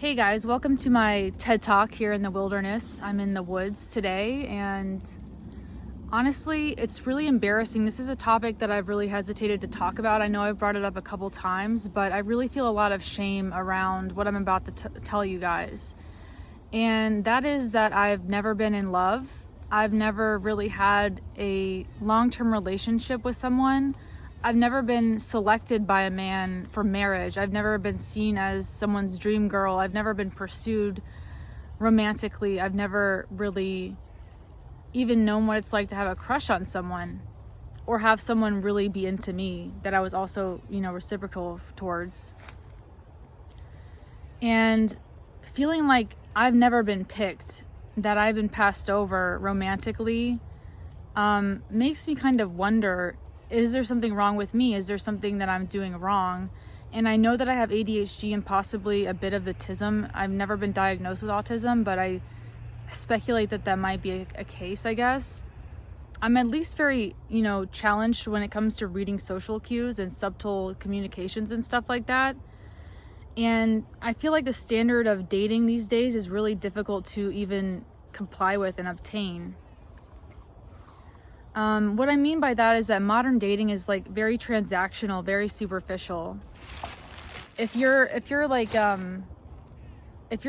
Hey guys, welcome to my TED Talk here in the wilderness. I'm in the woods today, and honestly, it's really embarrassing. This is a topic that I've really hesitated to talk about. I know I've brought it up a couple times, but I really feel a lot of shame around what I'm about to tell you guys. And that is that I've never been in love. I've never really had a long-term relationship with someone. I've never been selected by a man for marriage. I've never been seen as someone's dream girl. I've never been pursued romantically. I've never really even known what it's like to have a crush on someone or have someone really be into me that I was also, reciprocal towards. And feeling like I've never been picked, that I've been passed over romantically, makes me kind of wonder, is there something wrong with me? Is there something that I'm doing wrong? And I know that I have ADHD and possibly a bit of autism. I've never been diagnosed with autism, but I speculate that that might be a case, I guess. I'm at least very, challenged when it comes to reading social cues and subtle communications and stuff like that. And I feel like the standard of dating these days is really difficult to even comply with and obtain. What I mean by that is that modern dating is like very transactional, very superficial. If you're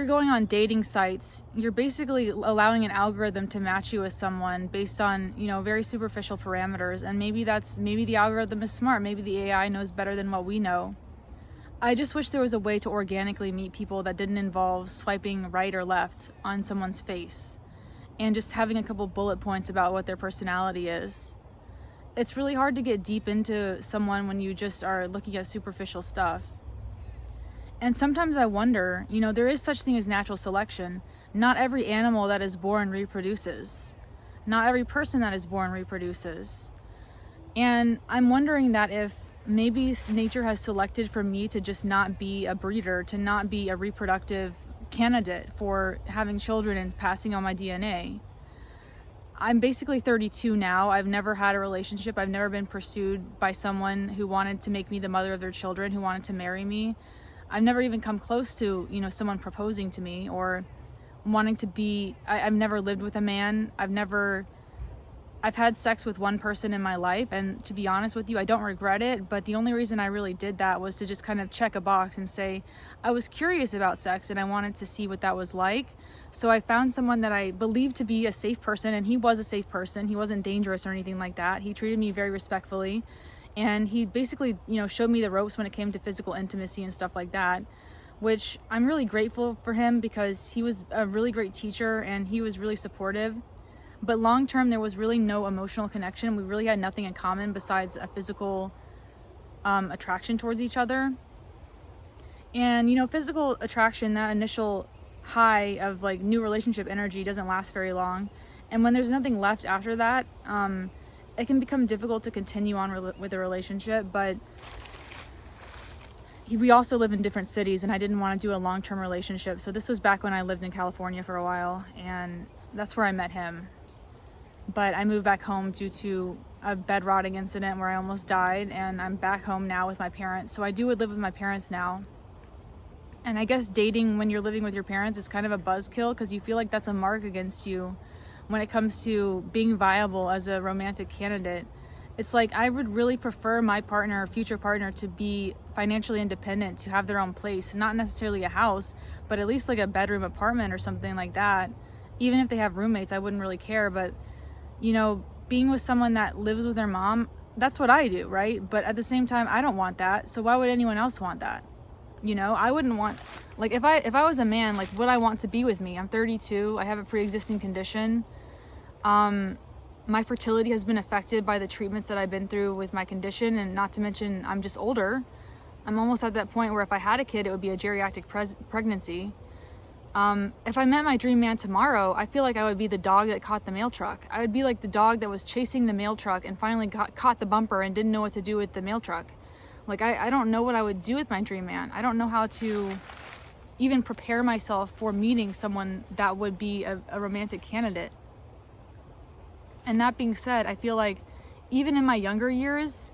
going on dating sites, you're basically allowing an algorithm to match you with someone based on, very superficial parameters. And maybe the algorithm is smart. Maybe the AI knows better than what we know. I just wish there was a way to organically meet people that didn't involve swiping right or left on someone's face and just having a couple bullet points about what their personality is. It's really hard to get deep into someone when you just are looking at superficial stuff. And sometimes I wonder, there is such thing as natural selection. Not every animal that is born reproduces. Not every person that is born reproduces. And I'm wondering that if maybe nature has selected for me to just not be a breeder, to not be a reproductive candidate for having children and passing on my DNA. I'm basically 32 now. I've never had a relationship. I've never been pursued by someone who wanted to make me the mother of their children, who wanted to marry me. I've never even come close to, someone proposing to me or wanting to be, I've never lived with a man. I've had sex with one person in my life, and to be honest with you, I don't regret it, but the only reason I really did that was to just kind of check a box and say I was curious about sex and I wanted to see what that was like. So I found someone that I believed to be a safe person, and he was a safe person. He wasn't dangerous or anything like that. He treated me very respectfully, and he basically, showed me the ropes when it came to physical intimacy and stuff like that, which I'm really grateful for him because he was a really great teacher and he was really supportive. But long term, there was really no emotional connection. We really had nothing in common besides a physical attraction towards each other. And, physical attraction, that initial high of like new relationship energy doesn't last very long. And when there's nothing left after that, it can become difficult to continue on with a relationship. But we also live in different cities, and I didn't want to do a long-term relationship. So this was back when I lived in California for a while, and that's where I met him. But I moved back home due to a bed rotting incident where I almost died, and I'm back home now with my parents. So I do live with my parents now. And I guess dating when you're living with your parents is kind of a buzzkill because you feel like that's a mark against you when it comes to being viable as a romantic candidate. It's like I would really prefer my partner or future partner to be financially independent, to have their own place, not necessarily a house, but at least like a bedroom apartment or something like that. Even if they have roommates, I wouldn't really care, but being with someone that lives with their mom, that's what I do, right? But at the same time, I don't want that. So why would anyone else want that? I wouldn't want, like, if I was a man, like, would I want to be with me? I'm 32. I have a pre-existing condition. My fertility has been affected by the treatments that I've been through with my condition, and not to mention I'm just older. I'm almost at that point where if I had a kid, it would be a geriatric pregnancy. If I met my dream man tomorrow, I feel like I would be the dog that caught the mail truck. I would be like the dog that was chasing the mail truck and finally caught the bumper and didn't know what to do with the mail truck. Like, I don't know what I would do with my dream man. I don't know how to even prepare myself for meeting someone that would be a romantic candidate. And that being said, I feel like even in my younger years,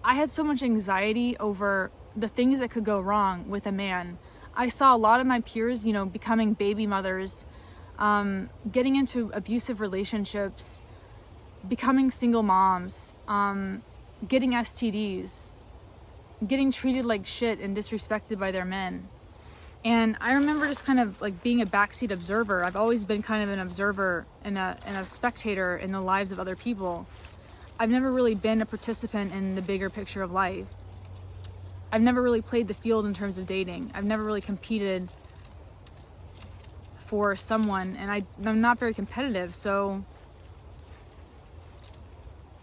I had so much anxiety over the things that could go wrong with a man. I saw a lot of my peers, you know, becoming baby mothers, getting into abusive relationships, becoming single moms, getting STDs, getting treated like shit and disrespected by their men. And I remember just kind of like being a backseat observer. I've always been kind of an observer and a spectator in the lives of other people. I've never really been a participant in the bigger picture of life. I've never really played the field in terms of dating. I've never really competed for someone, and I'm not very competitive, so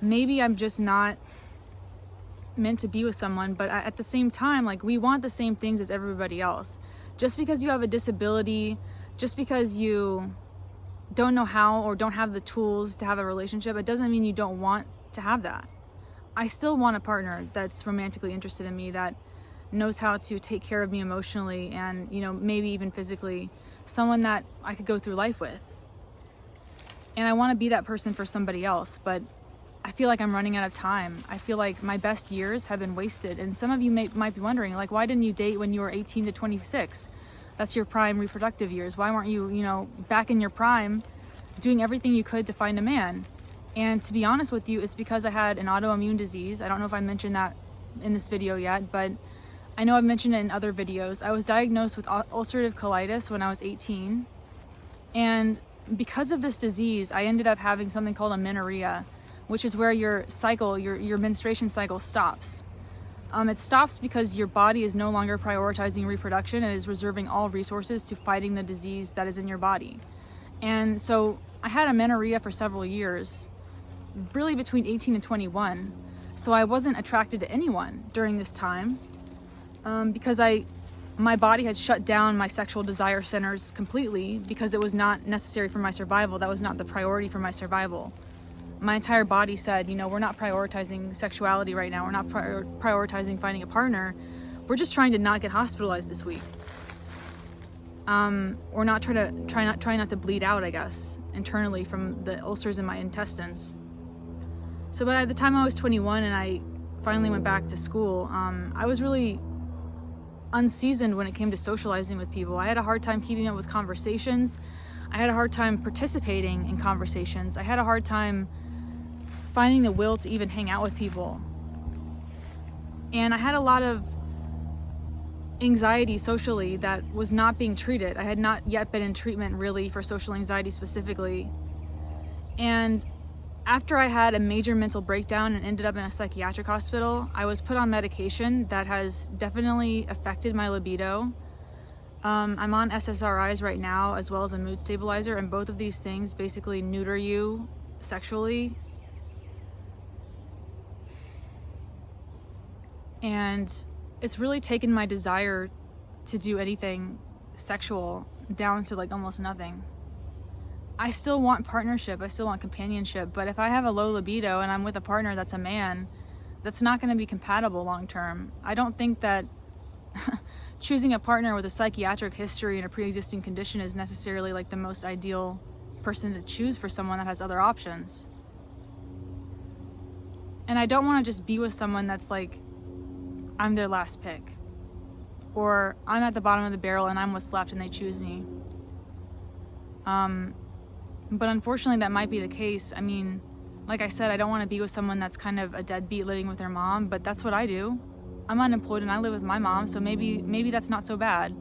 maybe I'm just not meant to be with someone. But at the same time, like, we want the same things as everybody else. Just because you have a disability, just because you don't know how or don't have the tools to have a relationship, it doesn't mean you don't want to have that. I still want a partner that's romantically interested in me, that knows how to take care of me emotionally and, you know, maybe even physically, someone that I could go through life with. And I want to be that person for somebody else, but I feel like I'm running out of time. I feel like my best years have been wasted. And some of you might be wondering, like, why didn't you date when you were 18 to 26? That's your prime reproductive years. Why weren't you, you know, back in your prime doing everything you could to find a man? And to be honest with you, it's because I had an autoimmune disease. I don't know if I mentioned that in this video yet, but I know I've mentioned it in other videos. I was diagnosed with ulcerative colitis when I was 18. And because of this disease, I ended up having something called amenorrhea, which is where your cycle, your menstruation cycle stops. It stops because your body is no longer prioritizing reproduction and is reserving all resources to fighting the disease that is in your body. And so I had amenorrhea for several years, really between 18 and 21. So I wasn't attracted to anyone during this time because my body had shut down my sexual desire centers completely because it was not necessary for my survival. That was not the priority for my survival. My entire body said, you know, we're not prioritizing sexuality right now. We're not prioritizing finding a partner. We're just trying to not get hospitalized this week. Or not try not to bleed out, I guess, internally from the ulcers in my intestines. So by the time I was 21 and I finally went back to school, I was really unseasoned when it came to socializing with people. I had a hard time keeping up with conversations. I had a hard time participating in conversations. I had a hard time finding the will to even hang out with people. And I had a lot of anxiety socially that was not being treated. I had not yet been in treatment really for social anxiety specifically. And after I had a major mental breakdown and ended up in a psychiatric hospital, I was put on medication that has definitely affected my libido. I'm on SSRIs right now, as well as a mood stabilizer, and both of these things basically neuter you sexually. And it's really taken my desire to do anything sexual down to like almost nothing. I still want partnership, I still want companionship, but if I have a low libido and I'm with a partner that's a man, that's not going to be compatible long term. I don't think that choosing a partner with a psychiatric history and a pre-existing condition is necessarily like the most ideal person to choose for someone that has other options. And I don't want to just be with someone that's like, I'm their last pick, or I'm at the bottom of the barrel and I'm what's left and they choose me. But unfortunately that might be the case. I mean, like I said, I don't want to be with someone that's kind of a deadbeat living with their mom, but that's what I do. I'm unemployed and I live with my mom, so maybe that's not so bad.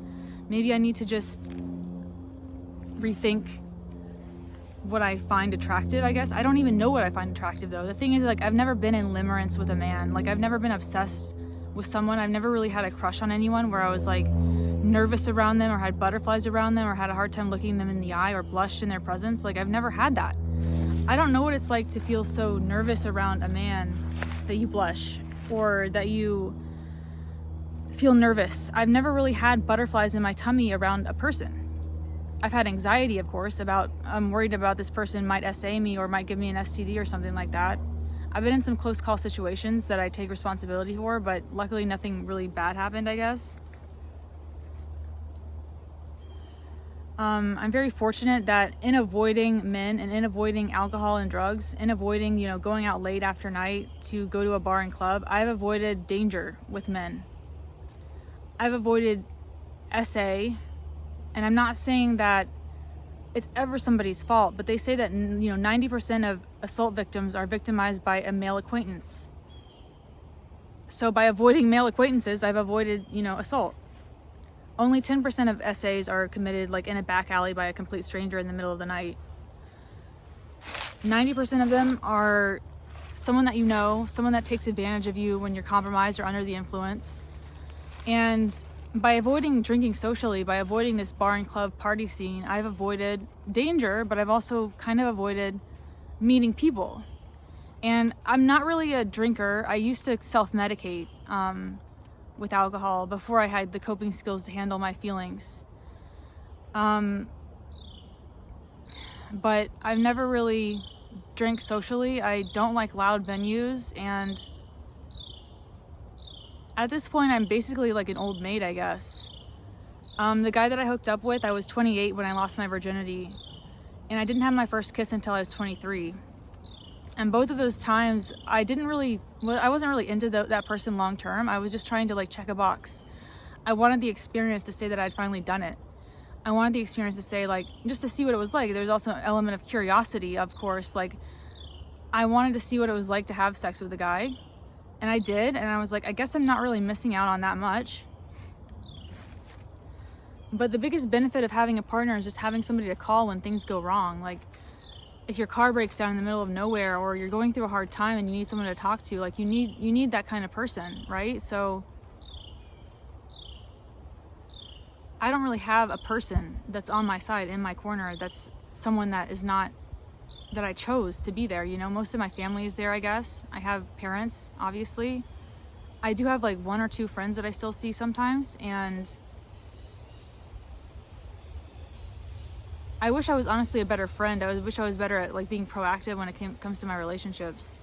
Maybe I need to just rethink what I find attractive, I guess. I don't even know what I find attractive though. The thing is, like, I've never been in limerence with a man. Like, I've never been obsessed with someone. I've never really had a crush on anyone where I was like nervous around them or had butterflies around them or had a hard time looking them in the eye or blushed in their presence. Like, I've never had that. I don't know what it's like to feel so nervous around a man that you blush or that you feel nervous. I've never really had butterflies in my tummy around a person. I've had anxiety, of course, about I'm worried about this person might SA me or might give me an STD or something like that. I've been in some close call situations that I take responsibility for, but luckily nothing really bad happened, I guess. I'm very fortunate that in avoiding men and in avoiding alcohol and drugs, in avoiding, you know, going out late after night to go to a bar and club, I've avoided danger with men. I've avoided essay, and I'm not saying that it's ever somebody's fault, but they say that 90% of assault victims are victimized by a male acquaintance. So by avoiding male acquaintances, I've avoided, assault. Only 10% of essays are committed like in a back alley by a complete stranger in the middle of the night. 90% of them are someone that you know, someone that takes advantage of you when you're compromised or under the influence. And by avoiding drinking socially, by avoiding this bar and club party scene, I've avoided danger, but I've also kind of avoided meeting people. And I'm not really a drinker. I used to self-medicate with alcohol before I had the coping skills to handle my feelings. But I've never really drank socially. I don't like loud venues, and at this point I'm basically like an old maid, I guess. The guy that I hooked up with, I was 28 when I lost my virginity, and I didn't have my first kiss until I was 23. And both of those times I wasn't really into that person long term. I was just trying to like check a box. I wanted the experience to say that I'd finally done it. I wanted the experience to say, like, just to see what it was like. There's also an element of curiosity, of course. Like, I wanted to see what it was like to have sex with a guy, and I did, and I was like, I guess I'm not really missing out on that much. But the biggest benefit of having a partner is just having somebody to call when things go wrong. Like, if your car breaks down in the middle of nowhere, or you're going through a hard time and you need someone to talk to, like, you need that kind of person, right? So I don't really have a person that's on my side, in my corner, that's someone that is not, that I chose to be there. Most of my family is there, I guess. I have parents, obviously. I do have like one or two friends that I still see sometimes, and I wish I was honestly a better friend. I wish I was better at like being proactive when it comes to my relationships.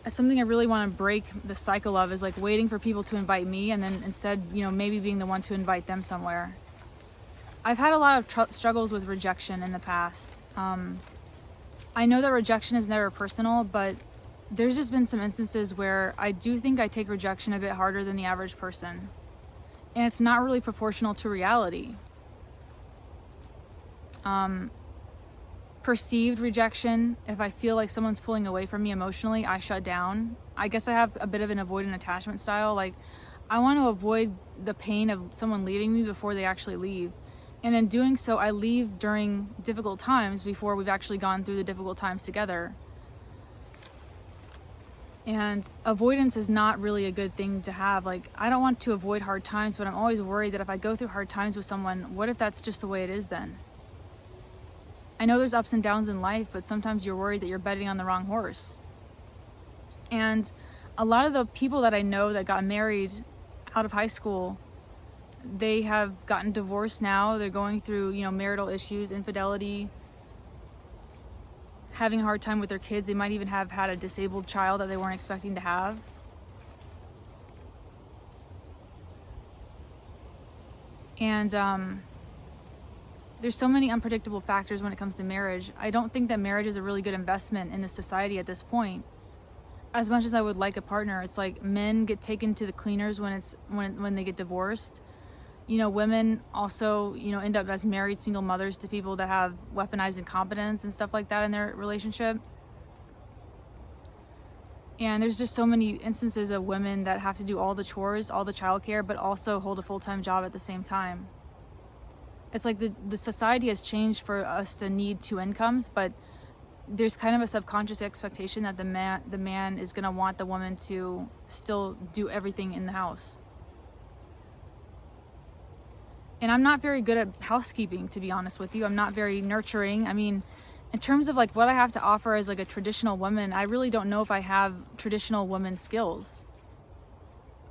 That's something I really want to break the cycle of, is like waiting for people to invite me, and then instead, maybe being the one to invite them somewhere. I've had a lot of struggles with rejection in the past. I know that rejection is never personal, but there's just been some instances where I do think I take rejection a bit harder than the average person. And it's not really proportional to reality. Perceived rejection, if I feel like someone's pulling away from me emotionally, I shut down. I guess I have a bit of an avoidant attachment style. Like, I want to avoid the pain of someone leaving me before they actually leave. And in doing so, I leave during difficult times before we've actually gone through the difficult times together. And avoidance is not really a good thing to have. Like, I don't want to avoid hard times, but I'm always worried that if I go through hard times with someone, what if that's just the way it is then? I know there's ups and downs in life, but sometimes you're worried that you're betting on the wrong horse. And a lot of the people that I know that got married out of high school, they have gotten divorced now. They're going through, marital issues, infidelity, having a hard time with their kids. They might even have had a disabled child that they weren't expecting to have. And there's so many unpredictable factors when it comes to marriage. I don't think that marriage is a really good investment in this society at this point. As much as I would like a partner, it's like men get taken to the cleaners when they get divorced. Women also, end up as married single mothers to people that have weaponized incompetence and stuff like that in their relationship. And there's just so many instances of women that have to do all the chores, all the childcare, but also hold a full-time job at the same time. It's like the society has changed for us to need two incomes, but there's kind of a subconscious expectation that the man is going to want the woman to still do everything in the house. And I'm not very good at housekeeping, to be honest with you. I'm not very nurturing. I mean, in terms of like what I have to offer as like a traditional woman, I really don't know if I have traditional woman skills.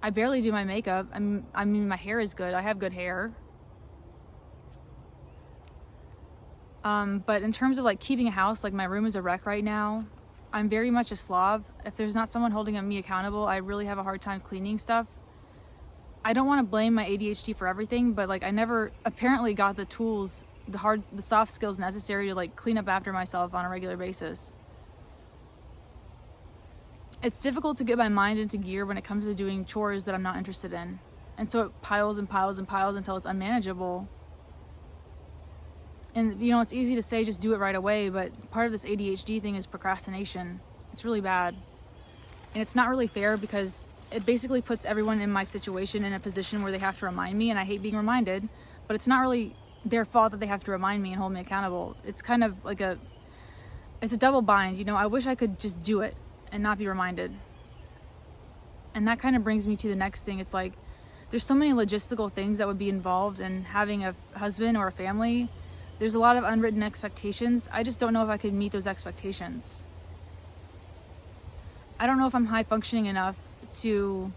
I barely do my makeup. I mean, my hair is good. I have good hair. But in terms of like keeping a house, like my room is a wreck right now. I'm very much a slob. If there's not someone holding me accountable, I really have a hard time cleaning stuff. I don't want to blame my ADHD for everything, but like I never apparently got the tools, the soft skills necessary to like clean up after myself on a regular basis. It's difficult to get my mind into gear when it comes to doing chores that I'm not interested in. And so it piles and piles and piles until it's unmanageable. And you know, it's easy to say just do it right away, but part of this ADHD thing is procrastination. It's really bad. And it's not really fair because it basically puts everyone in my situation in a position where they have to remind me, and I hate being reminded, but it's not really their fault that they have to remind me and hold me accountable. It's kind of like it's a double bind, you know. I wish I could just do it and not be reminded. And that kind of brings me to the next thing. It's like there's so many logistical things that would be involved in having a husband or a family. There's a lot of unwritten expectations. I just don't know if I could meet those expectations. I don't know if I'm high functioning enough to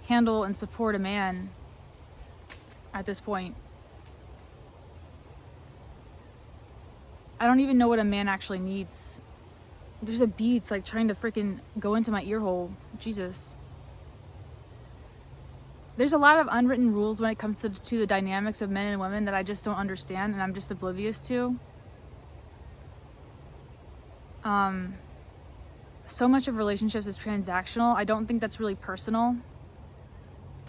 handle and support a man at this point. I don't even know what a man actually needs. There's a bee, it's like trying to freaking go into my ear hole. Jesus. There's a lot of unwritten rules when it comes to the dynamics of men and women that I just don't understand and I'm just oblivious to. So much of relationships is transactional. I don't think that's really personal.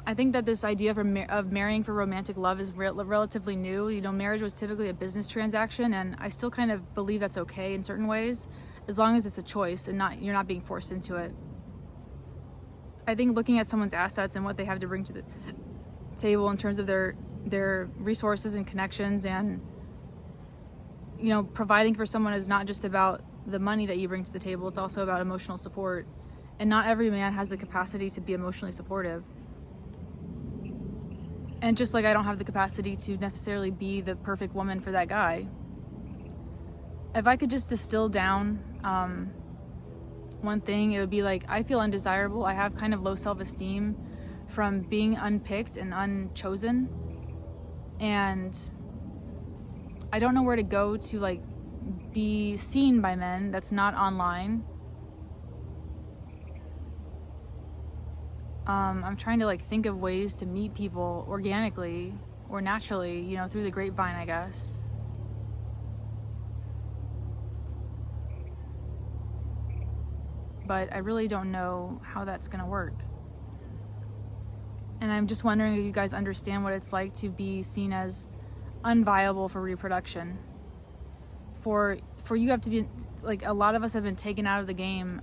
I think that this idea of marrying for romantic love is relatively new. You know, marriage was typically a business transaction, and I still kind of believe that's okay in certain ways, as long as it's a choice and you're not being forced into it. I think looking at someone's assets and what they have to bring to the table in terms of their resources and connections, and you know, providing for someone is not just about the money that you bring to the table. It's also about emotional support, and not every man has the capacity to be emotionally supportive. And just like I don't have the capacity to necessarily be the perfect woman for that guy. If I could just distill down one thing, it would be like, I feel undesirable. I have kind of low self-esteem from being unpicked and unchosen, and I don't know where to go to like be seen by men that's not online. I'm trying to like think of ways to meet people organically or naturally, you know, through the grapevine, I guess. But I really don't know how that's gonna work. And I'm just wondering if you guys understand what it's like to be seen as unviable for reproduction. For you have to be, like, a lot of us have been taken out of the game.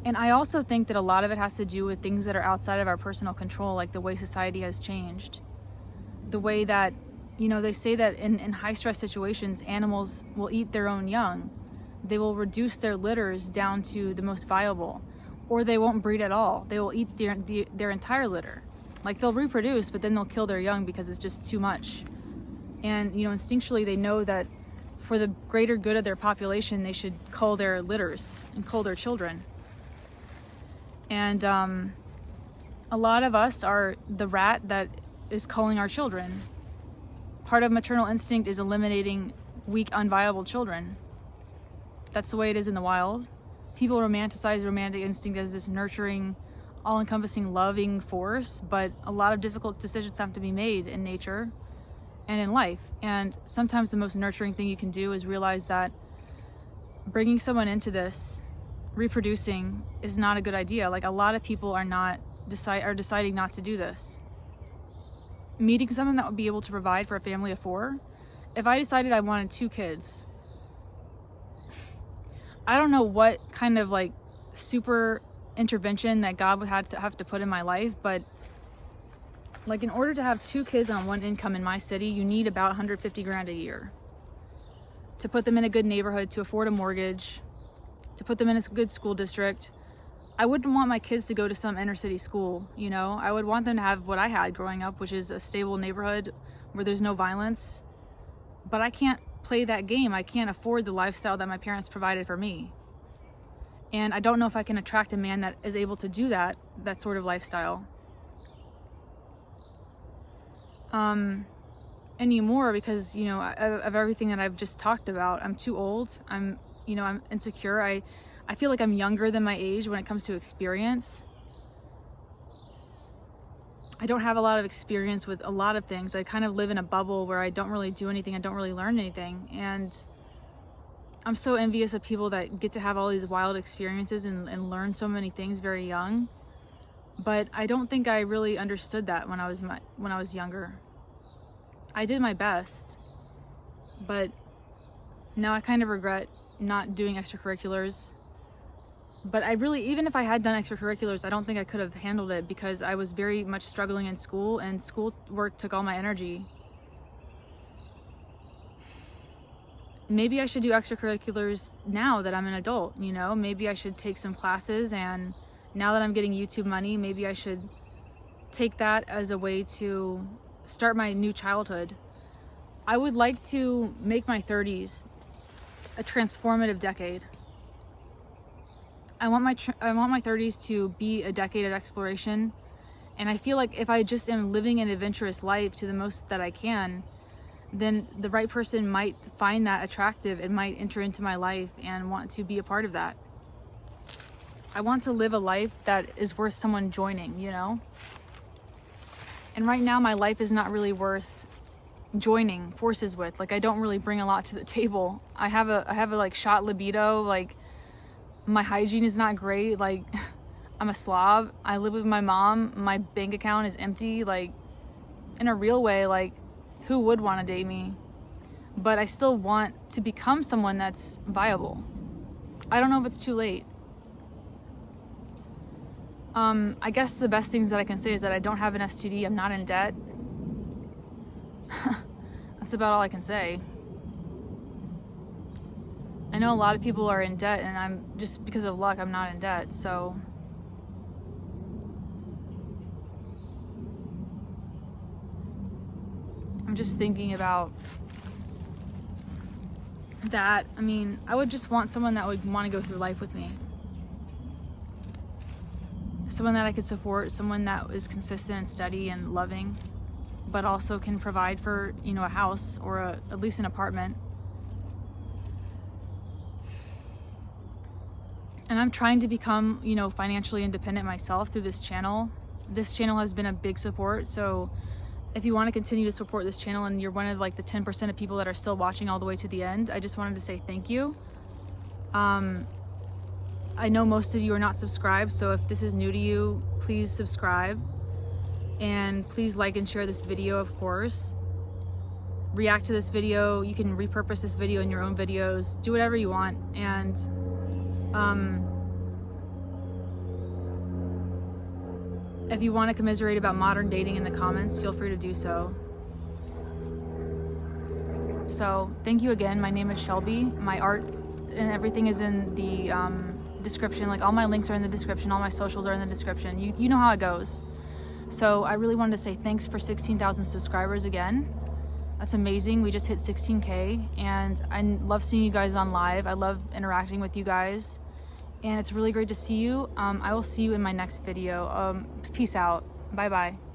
And I also think that a lot of it has to do with things that are outside of our personal control, like the way society has changed. The way that, you know, they say that in high stress situations, animals will eat their own young. They will reduce their litters down to the most viable, or they won't breed at all. They will eat their entire litter. Like, they'll reproduce, but then they'll kill their young because it's just too much. And, you know, instinctually they know that for the greater good of their population, they should cull their litters and cull their children. And a lot of us are the rat that is culling our children. Part of maternal instinct is eliminating weak, unviable children. That's the way it is in the wild. People romanticize romantic instinct as this nurturing, all-encompassing, loving force, but a lot of difficult decisions have to be made in nature and in life. And sometimes the most nurturing thing you can do is realize that bringing someone into this, reproducing, is not a good idea. Like, a lot of people are deciding not to do this. Meeting someone that would be able to provide for a family of 4. If I decided I wanted 2 kids, I don't know what kind of like super intervention that God would have to put in my life, but like, in order to have 2 kids on one income in my city, you need about 150 grand a year to put them in a good neighborhood, to afford a mortgage, to put them in a good school district. I wouldn't want my kids to go to some inner city school, you know. I would want them to have what I had growing up, which is a stable neighborhood where there's no violence. But I can't play that game. I can't afford the lifestyle that my parents provided for me. And I don't know if I can attract a man that is able to do that sort of lifestyle anymore, because, you know, of everything that I've just talked about. I'm too old. I'm insecure. I feel like I'm younger than my age when it comes to experience. I don't have a lot of experience with a lot of things. I kind of live in a bubble where I don't really do anything. I don't really learn anything. And I'm so envious of people that get to have all these wild experiences and learn so many things very young. But I don't think I really understood that when I was younger. I did my best, but now I kind of regret not doing extracurriculars. But I really, even if I had done extracurriculars, I don't think I could have handled it because I was very much struggling in school, and school work took all my energy. Maybe I should do extracurriculars now that I'm an adult, you know? Maybe I should take some classes, and now that I'm getting YouTube money, maybe I should take that as a way to start my new childhood. I would like to make my 30s a transformative decade. I want my 30s to be a decade of exploration, and I feel like if I just am living an adventurous life to the most that I can, then the right person might find that attractive and might enter into my life and want to be a part of that. I want to live a life that is worth someone joining, you know? And right now my life is not really worth joining forces with. Like, I don't really bring a lot to the table. I have a like shot libido, like my hygiene is not great, like I'm a slob. I live with my mom, my bank account is empty. Like, in a real way, like, who would want to date me? But I still want to become someone that's viable. I don't know if it's too late. I guess the best things that I can say is that I don't have an STD, I'm not in debt. That's about all I can say. I know a lot of people are in debt, and I'm just, because of luck, I'm not in debt, so. I'm just thinking about that. I mean, I would just want someone that would want to go through life with me. Someone that I could support, someone that is consistent and steady and loving, but also can provide for, you know, a house or at least an apartment. And I'm trying to become, you know, financially independent myself through this channel. This channel has been a big support, so if you want to continue to support this channel and you're one of like the 10% of people that are still watching all the way to the end, I just wanted to say thank you. I know most of you are not subscribed, so if this is new to you, please subscribe. And please like and share this video, of course. React to this video. You can repurpose this video in your own videos. Do whatever you want. And if you want to commiserate about modern dating in the comments, feel free to do so. So thank you again. My name is Shelby. My art and everything is in the description. Like, all my links are in the description. All my socials are in the description. You know how it goes. So I really wanted to say thanks for 16,000 subscribers again. That's amazing. We just hit 16K, and I love seeing you guys on live. I love interacting with you guys, and it's really great to see you. I will see you in my next video. Peace out. Bye bye.